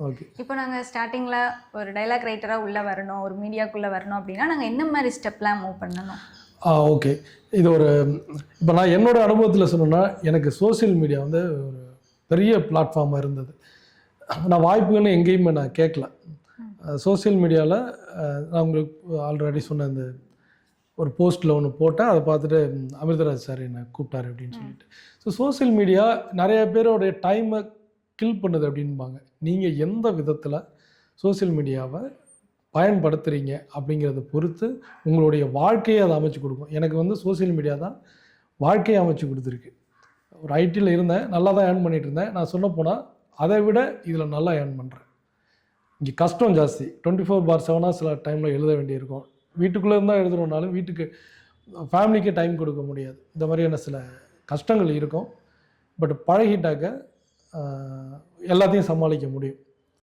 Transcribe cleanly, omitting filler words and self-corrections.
Okay. இப்போ நாங்கள் ஸ்டார்டிங்கில் ஒரு டைலாக் ரைட்டராக உள்ளே வரணும், ஒரு மீடியாக்குள்ளே வரணும் அப்படின்னா நாங்கள் என்ன மாதிரி ஸ்டெப்லாம் மூவ் பண்ணணும்? ஓகே. இது ஒரு இப்போ நான் என்னோட அனுபவத்தில் சொன்னேன்னா, எனக்கு சோசியல் மீடியா வந்து ஒரு பெரிய பிளாட்ஃபார்மாக இருந்தது. நான் வாய்ப்புகள்னு எங்கேயுமே நான் கேட்கல. சோசியல் மீடியாவில் நான் உங்களுக்கு ஆல்ரெடி சொன்ன இந்த ஒரு போஸ்ட்டில் ஒன்று போட்டேன். அதை பார்த்துட்டு அமிர்தராஜ் சார் என்னை கூப்பிட்டாரு அப்படின்னு சொல்லிட்டு. ஸோ சோசியல் மீடியா நிறைய பேரோடைய டைமை கில் பண்ணுது அப்படின்பாங்க. நீங்கள் எந்த விதத்தில் சோசியல் மீடியாவை பயன்படுத்துகிறீங்க அப்படிங்கிறத பொறுத்து உங்களுடைய வாழ்க்கையை அதை அமைச்சு கொடுக்கும். எனக்கு வந்து சோசியல் மீடியா தான் வாழ்க்கையை அமைச்சு கொடுத்துருக்கு. ஒரு ஐடியில் இருந்தேன், நல்லா தான் ஏர்ன் பண்ணிகிட்டு இருந்தேன். நான் சொல்ல போனால் அதை விட இதில் நல்லா ஏர்ன் பண்ணுறேன். இங்கே கஷ்டம் ஜாஸ்தி. 24/7 சில டைமில் எழுத வேண்டியிருக்கும். வீட்டுக்குள்ளே இருந்தால் எழுதுறோம்னாலும் வீட்டுக்கு ஃபேமிலிக்கு டைம் கொடுக்க முடியாது. இந்த மாதிரியான சில கஷ்டங்கள் இருக்கும். பட் பழகிட்டாக்க எல்லாத்தையும் சமாளிக்க முடியும்.